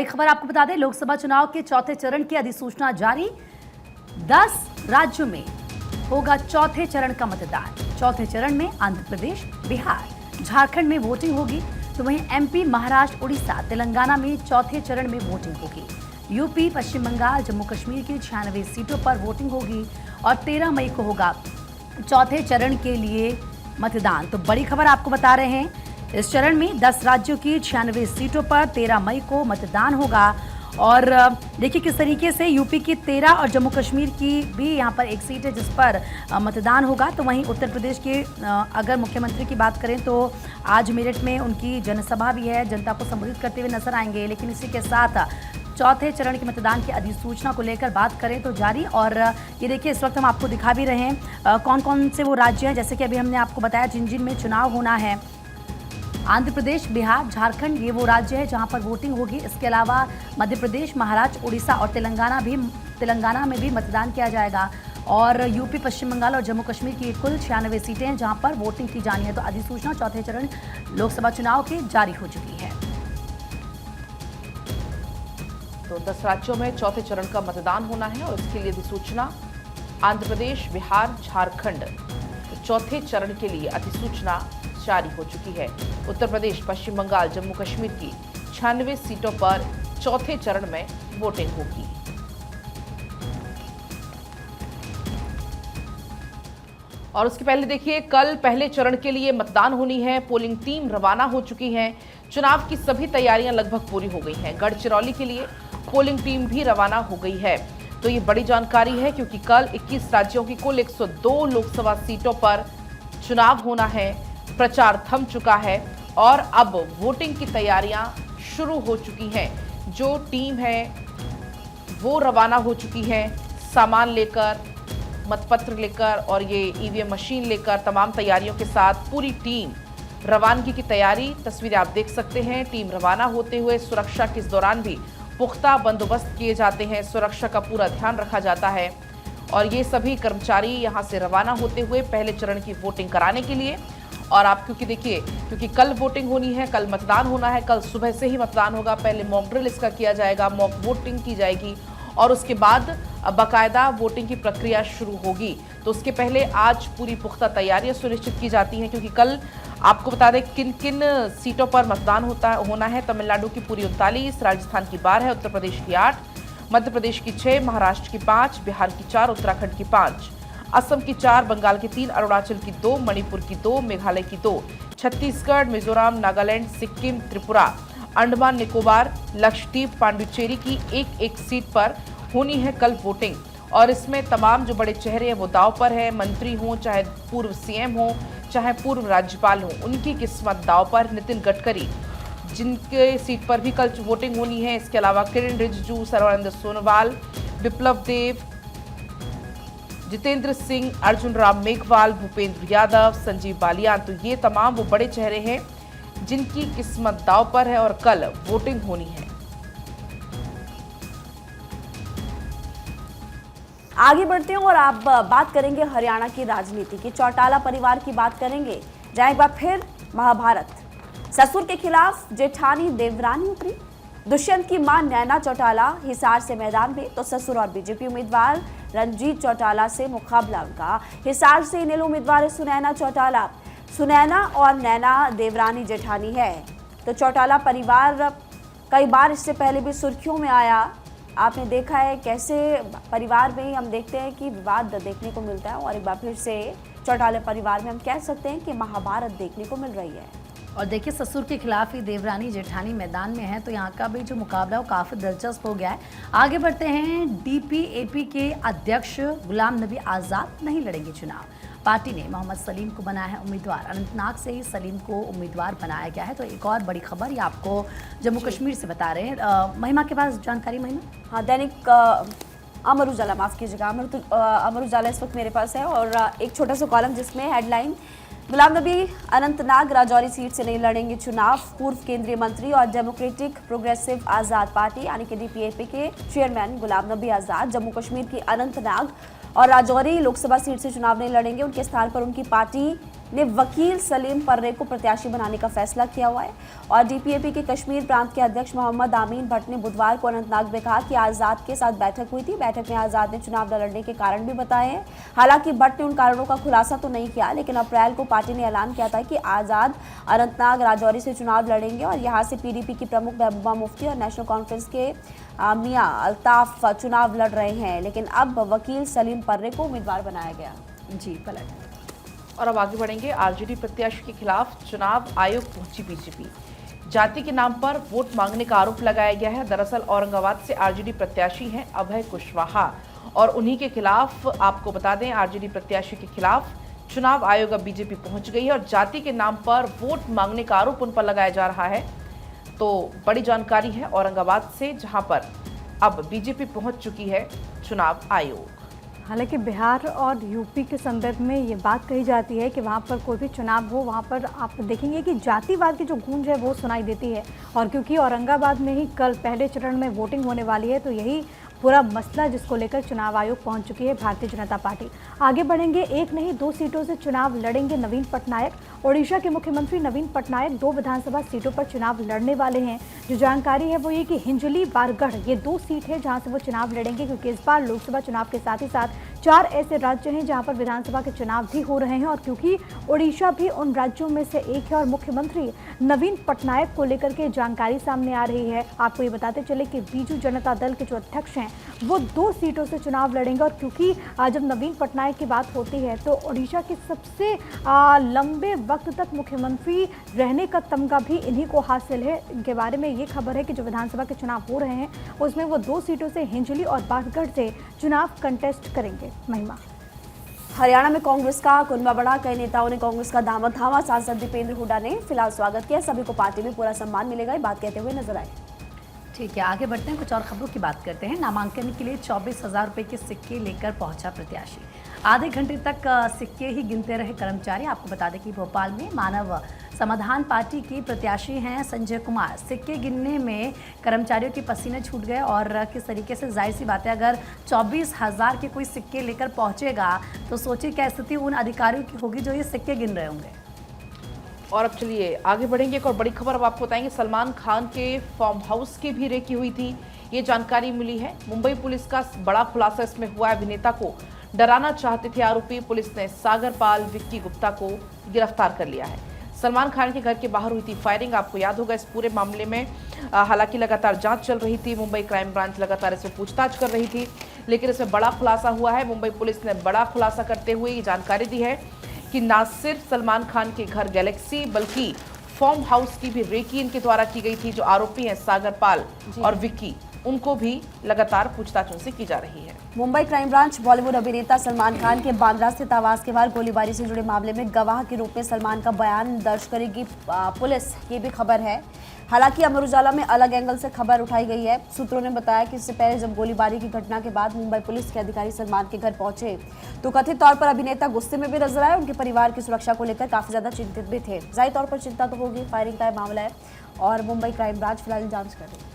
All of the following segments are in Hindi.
बड़ी खबर आपको बता दें, लोकसभा चुनाव के चौथे चरण की अधिसूचना जारी। 10 राज्यों में होगा चौथे चरण का मतदान। चौथे चरण में आंध्र प्रदेश, बिहार, झारखंड में वोटिंग होगी, तो वहीं एमपी, महाराष्ट्र, उड़ीसा, तेलंगाना में चौथे चरण में वोटिंग होगी। यूपी, पश्चिम बंगाल, जम्मू कश्मीर की 96 सीटों पर वोटिंग होगी और 13 मई को होगा चौथे चरण के लिए मतदान। तो बड़ी खबर आपको बता रहे हैं, इस चरण में 10 राज्यों की 96 सीटों पर 13 मई को मतदान होगा। और देखिए किस तरीके से यूपी की 13 और जम्मू कश्मीर की भी यहाँ पर एक सीट है जिस पर मतदान होगा। तो वहीं उत्तर प्रदेश के अगर मुख्यमंत्री की बात करें तो आज मेरठ में उनकी जनसभा भी है, जनता को संबोधित करते हुए नजर आएंगे। लेकिन इसी के साथ चौथे चरण के मतदान की अधिसूचना को लेकर बात करें तो जारी। और ये देखिए इस वक्त हम आपको दिखा भी रहे हैं कौन कौन से वो राज्य हैं, जैसे कि अभी हमने आपको बताया जिन जिन में चुनाव होना है। आंध्र प्रदेश, बिहार, झारखंड ये वो राज्य है जहां पर वोटिंग होगी। इसके अलावा मध्य प्रदेश, महाराष्ट्र, उड़ीसा और तेलंगाना में भी मतदान किया जाएगा। और यूपी, पश्चिम बंगाल और जम्मू कश्मीर की कुल 96 सीटें हैं जहां पर वोटिंग की जानी है। तो अधिसूचना चौथे चरण लोकसभा चुनाव की जारी हो चुकी है। तो 10 राज्यों में चौथे चरण का मतदान होना है और इसके लिए अधिसूचना आंध्र प्रदेश, बिहार, झारखंड चौथे चरण के लिए अधिसूचना जारी हो चुकी है। उत्तर प्रदेश, पश्चिम बंगाल, जम्मू कश्मीर की 96 सीटों पर चौथे चरण में वोटिंग होगी। और उसके पहले देखिए कल पहले चरण के लिए मतदान होनी है। पोलिंग टीम रवाना हो चुकी है। चुनाव की सभी तैयारियां लगभग पूरी हो गई हैं। गढ़चिरौली के लिए पोलिंग टीम भी रवाना हो गई है। तो ये बड़ी जानकारी है क्योंकि कल 21 राज्यों की कुल 102 लोकसभा सीटों पर चुनाव होना है। प्रचार थम चुका है और अब वोटिंग की तैयारियां शुरू हो चुकी हैं। जो टीम है वो रवाना हो चुकी है, सामान लेकर, मतपत्र लेकर और ये ईवीएम मशीन लेकर तमाम तैयारियों के साथ पूरी टीम रवानगी की तैयारी। तस्वीरें आप देख सकते हैं। टीम रवाना होते हुए सुरक्षा के इस दौरान भी पुख्ता बंदोबस्त किए जाते हैं, सुरक्षा का पूरा ध्यान रखा जाता है। और ये सभी कर्मचारी यहाँ से रवाना होते हुए पहले चरण की वोटिंग कराने के लिए। और आप क्योंकि कल वोटिंग होनी है, कल मतदान होना है, कल सुबह से ही मतदान होगा। पहले मॉक ड्रिल इसका किया जाएगा, मॉक वोटिंग की जाएगी और उसके बाद बाकायदा वोटिंग की प्रक्रिया शुरू होगी। तो उसके पहले आज पूरी पुख्ता तैयारियां सुनिश्चित की जाती हैं क्योंकि कल आपको बता दें किन किन सीटों पर मतदान होना है। तमिलनाडु की पूरी 39, राजस्थान की 12, उत्तर प्रदेश की 8, मध्य प्रदेश की 6, महाराष्ट्र की 5, बिहार की 4, उत्तराखंड की 5, असम की 4, बंगाल की 3, अरुणाचल की 2, मणिपुर की 2, मेघालय की 2, छत्तीसगढ़, मिजोरम, नागालैंड, सिक्किम, त्रिपुरा, अंडमान निकोबार, लक्षद्वीप, पांडिचेरी की एक सीट पर होनी है कल वोटिंग। और इसमें तमाम जो बड़े चेहरे हैं वो दांव पर है। मंत्री हों, चाहे पूर्व सीएम हो, चाहे पूर्व राज्यपाल हो, उनकी किस्मत दांव पर। नितिन गडकरी जिनके सीट पर भी कल वोटिंग होनी है। इसके अलावा किरण रिजिजू, सर्बानंद सोनोवाल, विप्लव देव, जितेंद्र सिंह, अर्जुन राम मेघवाल, भूपेंद्र यादव, संजीव बालियान, तो ये तमाम वो बड़े चेहरे हैं जिनकी किस्मत दांव पर है और कल वोटिंग होनी है। आगे बढ़ते हैं और आप बात करेंगे हरियाणा की राजनीति की। चौटाला परिवार की बात करेंगे जहां एक बार फिर महाभारत। ससुर के खिलाफ जेठानी देवरानी उतरी। दुष्यंत की मां नैना चौटाला हिसार से मैदान में, तो ससुर और बीजेपी उम्मीदवार रंजीत चौटाला से मुकाबला उनका। हिसार से इनेलो उम्मीदवार है सुनैना चौटाला। सुनैना और नैना देवरानी जेठानी है। तो चौटाला परिवार कई बार इससे पहले भी सुर्खियों में आया। आपने देखा है कैसे परिवार में ही हम देखते हैं कि विवाद देखने को मिलता है और एक बार फिर से चौटाला परिवार में हम कह सकते हैं कि महाभारत देखने को मिल रही है। और देखिए ससुर के खिलाफ ही देवरानी जेठानी मैदान में है, तो यहाँ का भी जो मुकाबला है वो काफ़ी दिलचस्प हो गया है। आगे बढ़ते हैं। डीपीएपी के अध्यक्ष गुलाम नबी आज़ाद नहीं लड़ेंगे चुनाव। पार्टी ने मोहम्मद सलीम को बनाया है उम्मीदवार। अनंतनाग से ही सलीम को उम्मीदवार बनाया गया है। तो एक और बड़ी खबर ये आपको जम्मू कश्मीर से बता रहे हैं। महिमा के पास जानकारी। महिमा, हाँ, दैनिक अमर उजाला, माफ कीजिएगा, अमर उजाला इस वक्त मेरे पास है और एक छोटा सा कॉलम जिसमें हेडलाइन गुलाम नबी अनंतनाग राजौरी सीट से नहीं लड़ेंगे चुनाव। पूर्व केंद्रीय मंत्री और डेमोक्रेटिक प्रोग्रेसिव आजाद पार्टी यानी कि डीपीएपी के चेयरमैन गुलाम नबी आजाद जम्मू कश्मीर की अनंतनाग और राजौरी लोकसभा सीट से चुनाव नहीं लड़ेंगे। उनके स्थान पर उनकी पार्टी ने वकील सलीम पर्रे को प्रत्याशी बनाने का फैसला किया हुआ है। और डीपीएपी के कश्मीर प्रांत के अध्यक्ष मोहम्मद आमीन भट्ट ने बुधवार को अनंतनाग में कहा कि आज़ाद के साथ बैठक हुई थी। बैठक में आज़ाद ने चुनाव न लड़ने के कारण भी बताए हैं। हालांकि भट्ट ने उन कारणों का खुलासा तो नहीं किया, लेकिन अप्रैल को पार्टी ने ऐलान किया था कि आज़ाद अनंतनाग राजौरी से चुनाव लड़ेंगे और यहाँ से पीडीपी की प्रमुख महबूबा मुफ्ती और नेशनल कॉन्फ्रेंस के मियां अल्ताफ चुनाव लड़ रहे हैं। लेकिन अब वकील सलीम पर्रे को उम्मीदवार बनाया गया। जी पलट। और अब आगे बढ़ेंगे। आरजेडी प्रत्याशी के खिलाफ चुनाव आयोग पहुंची बीजेपी। जाति के नाम पर वोट मांगने का आरोप लगाया गया है। दरअसल औरंगाबाद से आरजेडी प्रत्याशी हैं अभय कुशवाहा और उन्हीं के खिलाफ, आपको बता दें, आरजेडी प्रत्याशी के खिलाफ चुनाव आयोग अब बीजेपी पहुंच गई है और जाति के नाम पर वोट मांगने का आरोप उन पर लगाया जा रहा है। तो बड़ी जानकारी है औरंगाबाद से, जहां पर अब बीजेपी पहुंच चुकी है चुनाव आयोग। हालांकि बिहार और यूपी के संदर्भ में ये बात कही जाती है कि वहाँ पर कोई भी चुनाव हो, वहाँ पर आप देखेंगे कि जातिवाद की जो गूंज है वो सुनाई देती है। और क्योंकि औरंगाबाद में ही कल पहले चरण में वोटिंग होने वाली है, तो यही पूरा मसला जिसको लेकर चुनाव आयोग पहुंच चुकी है भारतीय जनता पार्टी। आगे बढ़ेंगे। एक नहीं 2 सीटों से चुनाव लड़ेंगे नवीन पटनायक। ओडिशा के मुख्यमंत्री नवीन पटनायक 2 विधानसभा सीटों पर चुनाव लड़ने वाले हैं। जो जानकारी है वो ये कि हिंजली बारगढ़ ये 2 सीट है जहां से वो चुनाव लड़ेंगे, क्योंकि इस बार लोकसभा चुनाव के साथ ही साथ 4 ऐसे राज्य हैं जहां पर विधानसभा के चुनाव भी हो रहे हैं। और क्योंकि ओडिशा भी उन राज्यों में से एक है और मुख्यमंत्री नवीन पटनायक को लेकर के जानकारी सामने आ रही है, आपको ये बताते चले कि बीजू जनता दल के जो अध्यक्ष हैं वो 2 सीटों से चुनाव लड़ेंगे। और क्योंकि जब नवीन पटनायक की बात होती है तो ओडिशा के सबसे लंबे वक्त तक मुख्यमंत्री रहने का तमगा भी इन्हीं को हासिल है। इनके बारे में ये खबर है कि जो विधानसभा के चुनाव हो रहे हैं उसमें वो 2 सीटों से हिंजली और बारगढ़ से चुनाव कंटेस्ट करेंगे। महिमा। हरियाणा में कांग्रेस का कुनबा बढ़ा, कई नेताओं ने कांग्रेस का दामन थामा। सांसद दीपेंद्र हुड्डा ने फिलहाल स्वागत किया। सभी को पार्टी में पूरा सम्मान मिलेगा, ये बात कहते हुए नजर आए। ठीक है, आगे बढ़ते हैं, कुछ और खबरों की बात करते हैं। नामांकन के लिए 24,000 रुपए के सिक्के लेकर पहुंचा प्रत्याशी। आधे घंटे तक सिक्के ही गिनते रहे कर्मचारी। आपको बता दें कि भोपाल में मानव समाधान पार्टी के प्रत्याशी हैं संजय कुमार। सिक्के गिनने में कर्मचारियों के पसीने छूट गए और किस तरीके से, जाहिर सी बात है, अगर 24,000 के कोई सिक्के लेकर पहुंचेगा तो सोचिए क्या स्थिति उन अधिकारियों की होगी जो ये सिक्के गिन रहे होंगे। और अब चलिए आगे बढ़ेंगे। एक और बड़ी खबर अब आपको बताएंगे। सलमान खान के फार्म हाउस की भी रेकी हुई थी, ये जानकारी मिली है। मुंबई पुलिस का बड़ा खुलासा इसमें हुआ है। अभिनेता को डराना चाहते थे आरोपी। पुलिस ने सागर पाल विक्की गुप्ता को गिरफ्तार कर लिया है। सलमान खान के घर के बाहर हुई थी फायरिंग, आपको याद होगा। इस पूरे मामले में हालांकि लगातार जांच चल रही थी। मुंबई क्राइम ब्रांच लगातार इसमें पूछताछ कर रही थी, लेकिन इसमें बड़ा खुलासा हुआ है। मुंबई पुलिस ने बड़ा खुलासा करते हुए ये जानकारी दी है कि न सिर्फ सलमान खान के घर गैलेक्सी बल्कि फार्म हाउस की भी रेकी इनके द्वारा की गई थी। जो आरोपी हैं सागर पाल और विक्की, उनको भी लगातार पूछताछ उनसे की जा रही है। मुंबई क्राइम ब्रांच बॉलीवुड अभिनेता सलमान खान के बांद्रा स्थित आवास के बाहर गोलीबारी से जुड़े मामले में गवाह के रूप में सलमान का बयान दर्ज करेगी पुलिस, ये भी खबर है। हालांकि अमर उजाला में अलग एंगल से खबर उठाई गई है। सूत्रों ने बताया कि इससे पहले जब गोलीबारी की घटना के बाद मुंबई पुलिस के अधिकारी सलमान के घर पहुंचे तो कथित तौर पर अभिनेता गुस्से में भी नजर आए। उनके परिवार की सुरक्षा को लेकर काफी ज्यादा चिंतित भी थे। जाहिर तौर पर चिंता तो होगी, फायरिंग का मामला है और मुंबई क्राइम ब्रांच फिलहाल जांच कर रही है।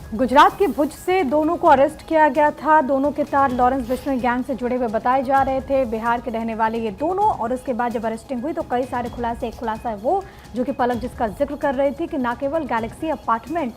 गुजरात के भुज से दोनों को अरेस्ट किया गया था। दोनों के तार लॉरेंस बिश्नोई गैंग से जुड़े हुए बताए जा रहे थे। बिहार के रहने वाले ये दोनों, और उसके बाद जब अरेस्टिंग हुई तो कई सारे खुलासे। एक खुलासा है वो जो कि पलक जिसका जिक्र कर रही थी कि न केवल गैलेक्सी अपार्टमेंट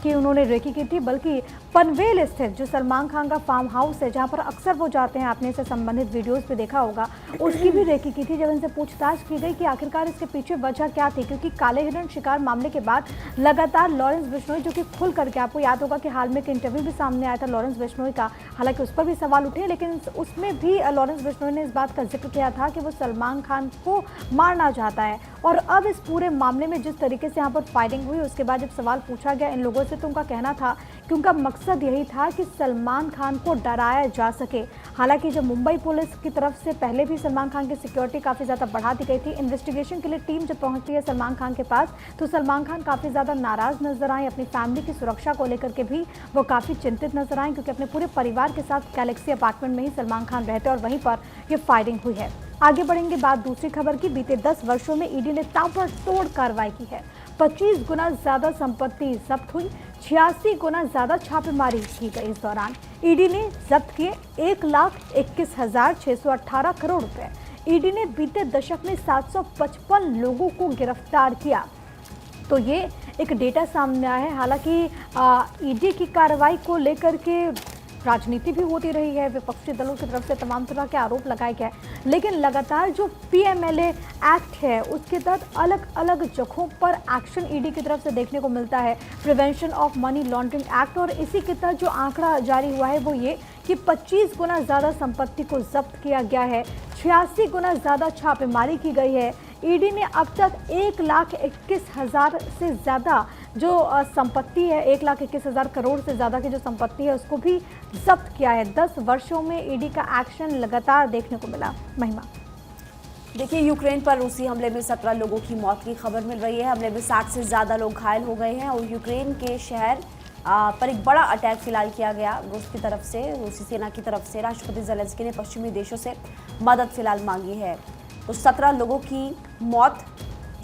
की उन्होंने रेकी की थी, बल्कि पनवेल स्थित जो सलमान खान का फार्म हाउस है जहाँ पर अक्सर वो जाते हैं, आपने इससे संबंधित वीडियोज़ पे देखा होगा, उसकी भी रेकी की थी। जब इनसे पूछताछ की गई कि आखिरकार इसके पीछे वजह क्या थी, क्योंकि काले हिरण शिकार मामले के बाद लगातार लॉरेंस बिश्नोई, जो कि खुल करके, आपको याद होगा कि हाल में एक इंटरव्यू भी सामने आया था लॉरेंस बिश्नोई का, हालांकि उस पर भी सवाल उठे, लेकिन उसमें भी लॉरेंस बिश्नोई ने इस बात का जिक्र किया था कि वो सलमान खान को मारना चाहता है। और अब इस पूरे मामले में जिस तरीके से यहाँ पर फायरिंग हुई, उसके बाद जब सवाल पूछा गया इन लोगों से तो उनका कहना था कि उनका मकसद यही था कि सलमान खान को डराया जा सके। हालांकि जब मुंबई पुलिस की तरफ से पहले भी सलमान खान की सिक्योरिटी काफ़ी ज़्यादा बढ़ा दी गई थी, इन्वेस्टिगेशन के लिए टीम जब पहुंचती है सलमान खान के पास तो सलमान खान काफ़ी ज़्यादा नाराज़ नजर आए। अपनी फैमिली की सुरक्षा को लेकर के भी वो काफ़ी चिंतित नजर आए, क्योंकि अपने पूरे परिवार के साथ गैलेक्सी अपार्टमेंट में ही सलमान खान रहते और वहीं पर ये फायरिंग हुई है। आगे बढ़ेंगे बात दूसरी खबर की। बीते 10 वर्षों में ईडी ने ताबड़तोड़ कार्रवाई की है। 25 गुना ज्यादा संपत्ति जब्त हुई, 86 गुना ज्यादा छापेमारी की गई। इस दौरान ईडी ने जब्त किए 1,21,618 करोड़ रुपए। ईडी ने बीते दशक में 755 लोगों को गिरफ्तार किया। तो ये एक डेटा सामने आया है। हालांकि ईडी की कार्रवाई को लेकर के राजनीति भी होती रही है, विपक्षी दलों की तरफ से तमाम तरह के आरोप लगाए गए, लेकिन लगातार जो पीएमएलए एक्ट है उसके तहत अलग अलग जगहों पर एक्शन ईडी की तरफ से देखने को मिलता है, prevention of money laundering act. और इसी के तहत जो आंकड़ा जारी हुआ है वो ये कि 25 गुना ज़्यादा संपत्ति को जब्त किया गया है, 86 गुना ज़्यादा छापेमारी की गई है। ईडी ने अब तक 1,21,000 से ज़्यादा जो संपत्ति है, 1,21,000 करोड़ से ज़्यादा की जो संपत्ति है उसको भी जब्त किया है। 10 वर्षों में ईडी का एक्शन लगातार देखने को मिला। महिमा, देखिए, यूक्रेन पर रूसी हमले में 17 लोगों की मौत की खबर मिल रही है। हमले में 60 से ज़्यादा लोग घायल हो गए हैं और यूक्रेन के शहर पर एक बड़ा अटैक फिलहाल किया गया रूस की तरफ से, रूसी सेना की तरफ से। राष्ट्रपति ज़ेलेंस्की ने पश्चिमी देशों से मदद फिलहाल मांगी है। तो 17 लोगों की मौत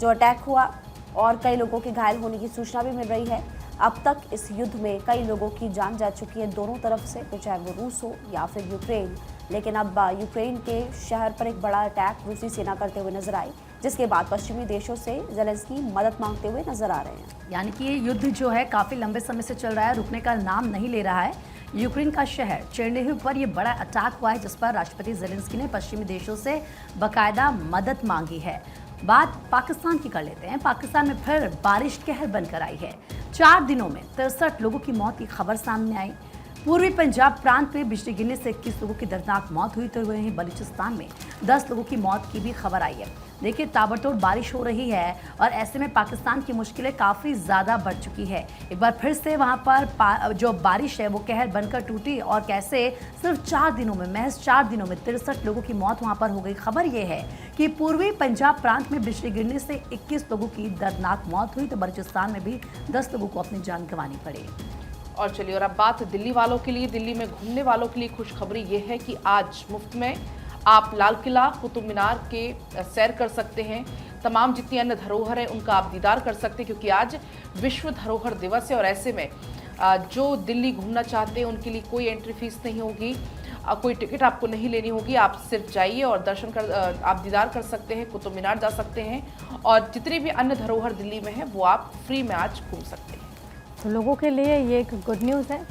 जो अटैक हुआ और कई लोगों के घायल होने की सूचना भी मिल रही है। अब तक इस युद्ध में कई लोगों की जान जा चुकी है दोनों तरफ से, तो चाहे वो रूस हो या फिर यूक्रेन। लेकिन अब यूक्रेन के शहर पर एक बड़ा अटैक रूसी सेना करते हुए नजर आई, जिसके बाद पश्चिमी देशों से ज़ेलेंस्की मदद मांगते हुए नजर आ रहे हैं। यानी कि ये युद्ध जो है काफ़ी लंबे समय से चल रहा है, रुकने का नाम नहीं ले रहा है। यूक्रेन का शहर चेरनिहिव पर यह बड़ा अटैक हुआ है, जिस पर राष्ट्रपति ज़ेलेंस्की ने पश्चिमी देशों से बाकायदा मदद मांगी है। बात पाकिस्तान की कर लेते हैं। पाकिस्तान में फिर बारिश कहर बनकर आई है। 4 दिनों में 63 लोगों की मौत की खबर सामने आई। पूर्वी पंजाब प्रांत में बिजली गिरने से 21 लोगों की दर्दनाक मौत हुई, तो वहीं बलूचिस्तान में 10 लोगों की मौत की भी खबर आई है। देखिए, ताबड़तोड़ बारिश हो रही है और ऐसे में पाकिस्तान की मुश्किलें काफ़ी ज़्यादा बढ़ चुकी है। एक बार फिर से वहाँ पर जो बारिश है वो कहर बनकर टूटी और कैसे सिर्फ 4 दिनों में, महज 4 दिनों में 63 लोगों की मौत वहाँ पर हो गई। खबर ये है कि पूर्वी पंजाब प्रांत में बिजली गिरने से 21 लोगों की दर्दनाक मौत हुई, तो बलूचिस्तान में भी 10 लोगों को अपनी जान गंवानी पड़ी। और चलिए, और अब बात दिल्ली वालों के लिए, दिल्ली में घूमने वालों के लिए खुशखबरी ये है कि आज मुफ्त में आप लाल किला, कुतुब मीनार के सैर कर सकते हैं। तमाम जितनी अन्य धरोहर है उनका आप दीदार कर सकते हैं, क्योंकि आज विश्व धरोहर दिवस है। और ऐसे में जो दिल्ली घूमना चाहते हैं उनके लिए कोई एंट्री फीस नहीं होगी, कोई टिकट आपको नहीं लेनी होगी। आप सिर्फ जाइए और आप दीदार कर सकते हैं, कुतुब मीनार जा सकते हैं और जितनी भी अन्य धरोहर दिल्ली में है वो आप फ्री में आज घूम सकते हैं। तो लोगों के लिए ये एक गुड न्यूज़ है।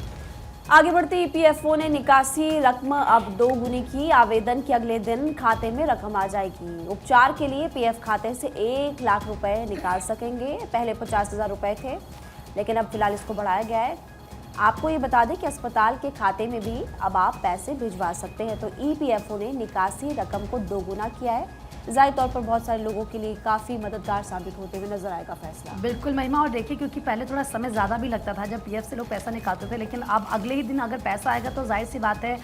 आगे बढ़ते ईपीएफओ ने निकासी रकम अब 2 गुनी की। आवेदन के अगले दिन खाते में रकम आ जाएगी। उपचार के लिए पीएफ खाते से 1 लाख रुपए निकाल सकेंगे। पहले 50,000 रुपए थे, लेकिन अब फिलहाल इसको बढ़ाया गया है। आपको ये बता दें कि अस्पताल के खाते में भी अब आप पैसे भिजवा सकते हैं। तो ईपीएफओ ने निकासी रकम को 2 गुना किया है। ज़ाहिर तौर पर बहुत सारे लोगों के लिए काफ़ी मददगार साबित होते हुए नजर आएगा फैसला। बिल्कुल महिमा, और देखिए, क्योंकि पहले थोड़ा समय ज़्यादा भी लगता था जब पीएफ से लोग पैसा निकालते थे, लेकिन अब अगले ही दिन अगर पैसा आएगा तो जाहिर सी बात है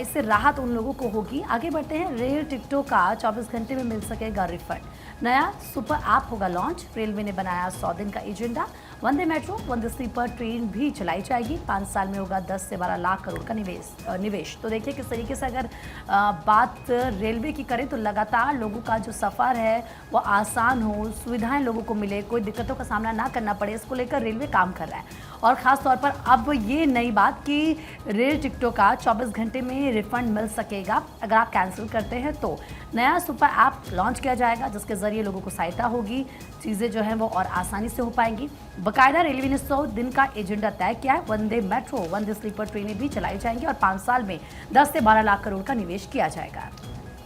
इससे राहत उन लोगों को होगी। आगे बढ़ते हैं। रेल टिकटों का 24 घंटे में मिल सकेगा रिफंड। नया सुपर ऐप होगा लॉन्च। रेलवे ने बनाया 100 दिन का एजेंडा। वंदे मेट्रो, वंदे स्लीपर ट्रेन भी चलाई जाएगी। 5 साल में होगा 10 से 12 लाख करोड़ का निवेश। तो देखिए किस तरीके से अगर बात रेलवे की करें तो लगातार लोगों का जो सफ़र है वो आसान हो, सुविधाएं लोगों को मिले, कोई दिक्कतों का सामना ना करना पड़े, इसको लेकर रेलवे काम कर रहा है। और ख़ास तौर पर अब ये नई बात कि रेल टिकटों का 24 घंटे में रिफंड मिल सकेगा अगर आप कैंसिल करते हैं तो। नया सुपर ऐप लॉन्च किया जाएगा जिसके ज़रिए लोगों को सहायता होगी, चीज़ें जो हैं वो और आसानी से हो पाएंगी। बाकायदा रेलवे ने 100 दिन का एजेंडा तय किया है। वंदे मेट्रो, वंदे स्लीपर ट्रेनें भी चलाई जाएंगी और 5 साल में 10 से 12 लाख करोड़ का निवेश किया जाएगा।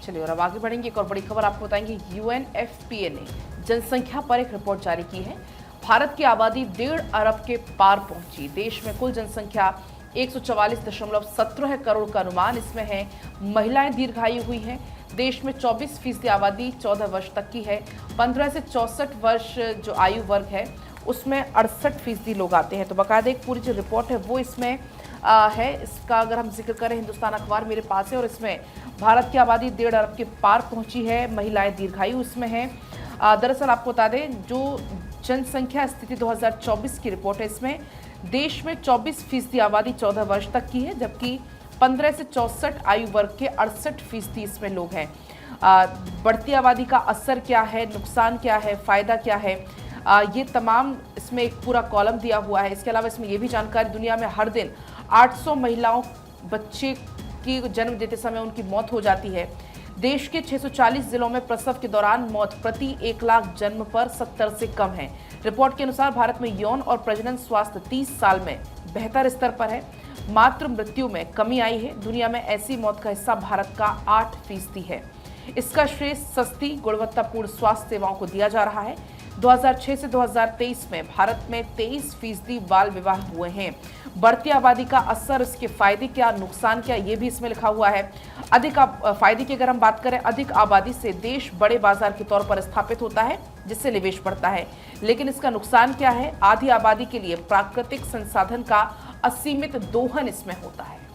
चलिए, और अब आगे बढ़ेंगे। एक और बड़ी खबर आपको बताएंगे। यूएनएफपीए ने जनसंख्या पर एक रिपोर्ट जारी की है। भारत की आबादी 1.5 अरब के पार पहुंची। देश में कुल जनसंख्या 144.17 करोड़ का अनुमान इसमें है। महिलाएं दीर्घायु हुई हैं। देश में 24% आबादी 14 वर्ष तक की है। 15 से 64 वर्ष जो आयु वर्ग है उसमें 68% लोग आते हैं। तो बाकायदा एक पूरी जो रिपोर्ट है वो इसमें है। इसका अगर हम जिक्र करें, हिंदुस्तान अखबार मेरे पास है और इसमें भारत की आबादी 1.5 अरब के पार पहुंची है। महिलाएं दीर्घायु इसमें हैं। दरअसल आपको बता दें, जो जनसंख्या स्थिति 2024 की रिपोर्ट है, इसमें देश में 24% आबादी 14 वर्ष तक की है, जबकि 15 से 64 आयु वर्ग के 68% इसमें लोग हैं। बढ़ती आबादी का असर क्या है, नुकसान क्या है, फ़ायदा क्या है, ये तमाम इसमें एक पूरा कॉलम दिया हुआ है। इसके अलावा इसमें ये भी जानकारी, दुनिया में हर दिन 800 महिलाओं बच्चे की जन्म देते समय उनकी मौत हो जाती है। देश के 640 जिलों में प्रसव के दौरान मौत प्रति 1 लाख जन्म पर 70 से कम है। रिपोर्ट के अनुसार भारत में यौन और प्रजनन स्वास्थ्य 30 साल में बेहतर स्तर पर है। मातृ मृत्यु में कमी आई है। दुनिया में ऐसी मौत का हिस्सा भारत का 8% है। इसका श्रेय सस्ती गुणवत्तापूर्ण स्वास्थ्य सेवाओं को दिया जा रहा है। 2006 से 2023 में भारत में 23% बाल विवाह हुए हैं। बढ़ती आबादी का असर, इसके फायदे क्या, नुकसान क्या, ये भी इसमें लिखा हुआ है। अधिक फायदे की अगर हम बात करें, अधिक आबादी से देश बड़े बाजार के तौर पर स्थापित होता है, जिससे निवेश बढ़ता है। लेकिन इसका नुकसान क्या है? आधी आबादी के लिए प्राकृतिक संसाधन का असीमित दोहन इसमें होता है।